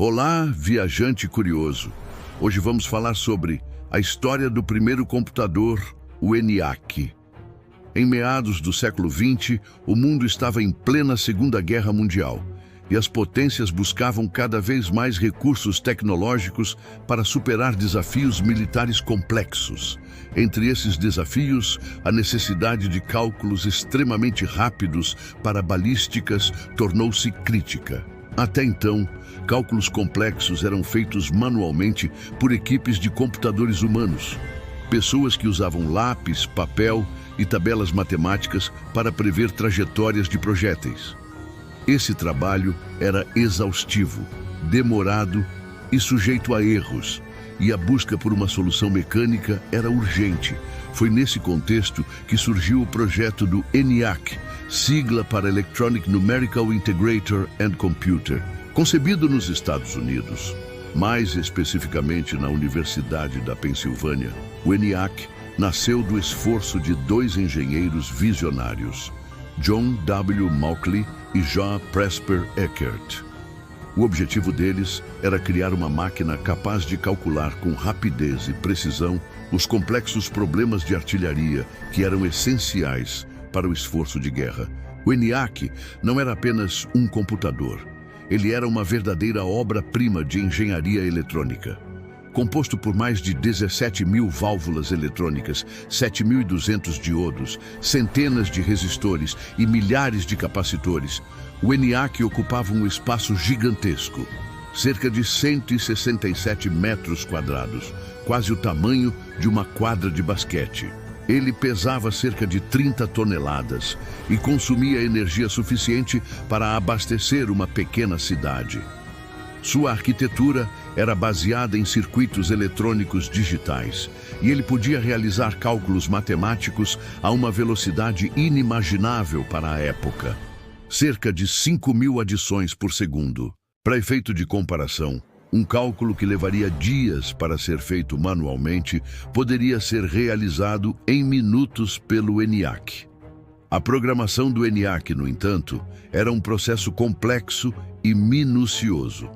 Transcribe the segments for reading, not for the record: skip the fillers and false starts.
Olá, viajante curioso. Hoje vamos falar sobre a história do primeiro computador, o ENIAC. Em meados do século XX, o mundo estava em plena Segunda Guerra Mundial e as potências buscavam cada vez mais recursos tecnológicos para superar desafios militares complexos. Entre esses desafios, a necessidade de cálculos extremamente rápidos para balísticas tornou-se crítica. Até então, cálculos complexos eram feitos manualmente por equipes de computadores humanos, pessoas que usavam lápis, papel e tabelas matemáticas para prever trajetórias de projéteis. Esse trabalho era exaustivo, demorado e sujeito a erros, e a busca por uma solução mecânica era urgente. Foi nesse contexto que surgiu o projeto do ENIAC, sigla para Electronic Numerical Integrator and Computer, concebido nos Estados Unidos, mais especificamente na Universidade da Pensilvânia. O ENIAC nasceu do esforço de dois engenheiros visionários, John W. Mauchly e J. Presper Eckert. O objetivo deles era criar uma máquina capaz de calcular com rapidez e precisão os complexos problemas de artilharia que eram essenciais para o esforço de guerra. O ENIAC não era apenas um computador. Ele era uma verdadeira obra-prima de engenharia eletrônica. Composto por mais de 17.000 válvulas eletrônicas, 7.200 diodos, centenas de resistores e milhares de capacitores, o ENIAC ocupava um espaço gigantesco, cerca de 167 metros quadrados, quase o tamanho de uma quadra de basquete. Ele pesava cerca de 30 toneladas e consumia energia suficiente para abastecer uma pequena cidade. Sua arquitetura era baseada em circuitos eletrônicos digitais e ele podia realizar cálculos matemáticos a uma velocidade inimaginável para a época. Cerca de 5.000 adições por segundo. Para efeito de comparação, um cálculo que levaria dias para ser feito manualmente poderia ser realizado em minutos pelo ENIAC. A programação do ENIAC, no entanto, era um processo complexo e minucioso.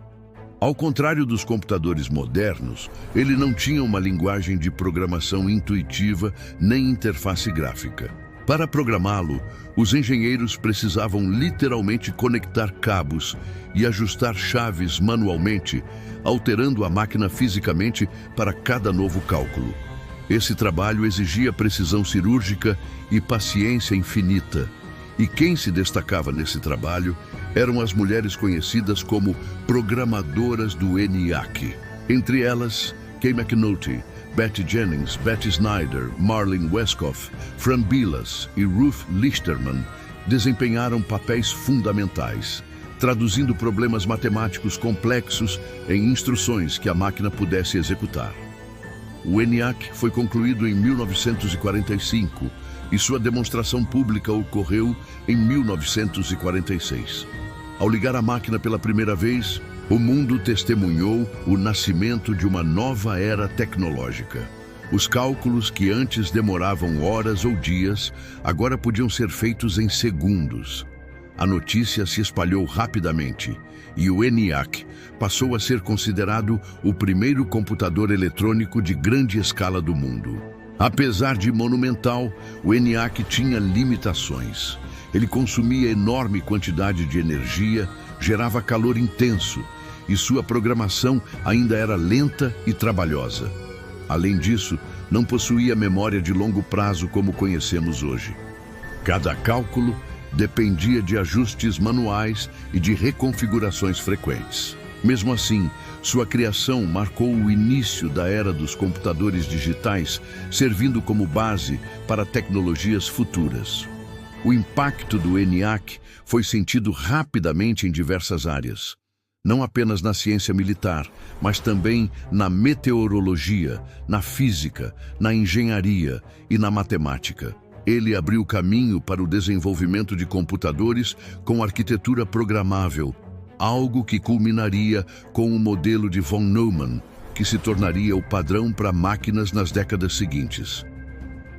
Ao contrário dos computadores modernos, ele não tinha uma linguagem de programação intuitiva nem interface gráfica. Para programá-lo, os engenheiros precisavam literalmente conectar cabos e ajustar chaves manualmente, alterando a máquina fisicamente para cada novo cálculo. Esse trabalho exigia precisão cirúrgica e paciência infinita. E quem se destacava nesse trabalho eram as mulheres conhecidas como programadoras do ENIAC. Entre elas, Kay McNulty, Betty Jennings, Betty Snyder, Marlene Westcott, Fran Bilas e Ruth Lichterman desempenharam papéis fundamentais, traduzindo problemas matemáticos complexos em instruções que a máquina pudesse executar. O ENIAC foi concluído em 1945 e sua demonstração pública ocorreu em 1946. Ao ligar a máquina pela primeira vez, o mundo testemunhou o nascimento de uma nova era tecnológica. Os cálculos que antes demoravam horas ou dias, agora podiam ser feitos em segundos. A notícia se espalhou rapidamente e o ENIAC passou a ser considerado o primeiro computador eletrônico de grande escala do mundo. Apesar de monumental, o ENIAC tinha limitações. Ele consumia enorme quantidade de energia, gerava calor intenso e sua programação ainda era lenta e trabalhosa. Além disso, não possuía memória de longo prazo como conhecemos hoje. Cada cálculo dependia de ajustes manuais e de reconfigurações frequentes. Mesmo assim, sua criação marcou o início da era dos computadores digitais, servindo como base para tecnologias futuras. O impacto do ENIAC foi sentido rapidamente em diversas áreas, não apenas na ciência militar, mas também na meteorologia, na física, na engenharia e na matemática. Ele abriu caminho para o desenvolvimento de computadores com arquitetura programável, algo que culminaria com o modelo de von Neumann, que se tornaria o padrão para máquinas nas décadas seguintes.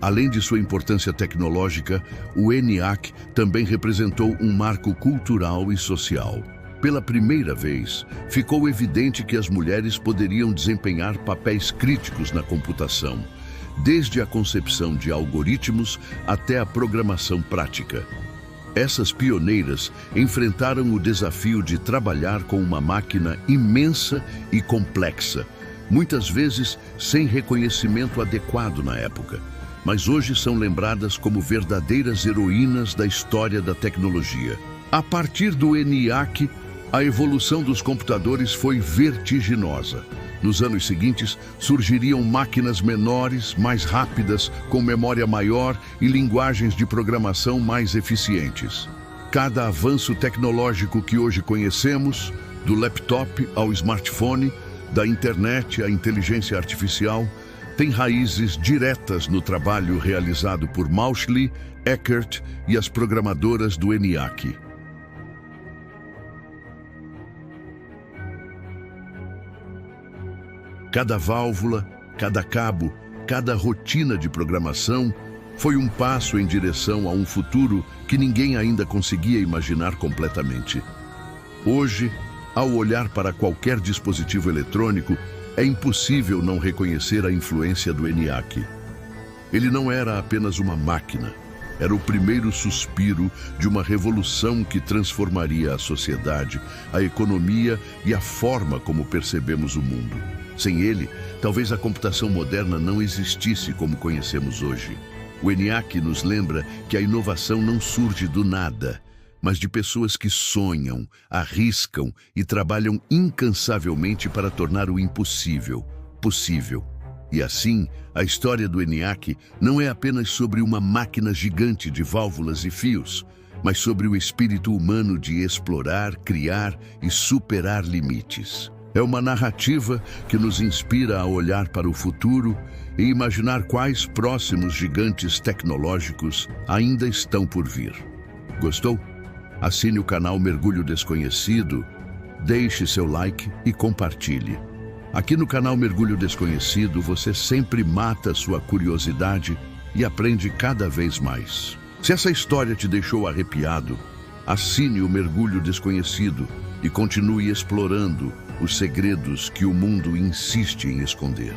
Além de sua importância tecnológica, o ENIAC também representou um marco cultural e social. Pela primeira vez, ficou evidente que as mulheres poderiam desempenhar papéis críticos na computação, desde a concepção de algoritmos até a programação prática. Essas pioneiras enfrentaram o desafio de trabalhar com uma máquina imensa e complexa, muitas vezes sem reconhecimento adequado na época, mas hoje são lembradas como verdadeiras heroínas da história da tecnologia. A partir do ENIAC, a evolução dos computadores foi vertiginosa. Nos anos seguintes, surgiriam máquinas menores, mais rápidas, com memória maior e linguagens de programação mais eficientes. Cada avanço tecnológico que hoje conhecemos, do laptop ao smartphone, da internet à inteligência artificial, tem raízes diretas no trabalho realizado por Mauchly, Eckert e as programadoras do ENIAC. Cada válvula, cada cabo, cada rotina de programação foi um passo em direção a um futuro que ninguém ainda conseguia imaginar completamente. Hoje, ao olhar para qualquer dispositivo eletrônico, é impossível não reconhecer a influência do ENIAC. Ele não era apenas uma máquina, era o primeiro suspiro de uma revolução que transformaria a sociedade, a economia e a forma como percebemos o mundo. Sem ele, talvez a computação moderna não existisse como conhecemos hoje. O ENIAC nos lembra que a inovação não surge do nada, mas de pessoas que sonham, arriscam e trabalham incansavelmente para tornar o impossível possível. E assim, a história do ENIAC não é apenas sobre uma máquina gigante de válvulas e fios, mas sobre o espírito humano de explorar, criar e superar limites. É uma narrativa que nos inspira a olhar para o futuro e imaginar quais próximos gigantes tecnológicos ainda estão por vir. Gostou? Assine o canal Mergulho Desconhecido, deixe seu like e compartilhe. Aqui no canal Mergulho Desconhecido, você sempre mata sua curiosidade e aprende cada vez mais. Se essa história te deixou arrepiado, assine o Mergulho Desconhecido e continue explorando os segredos que o mundo insiste em esconder.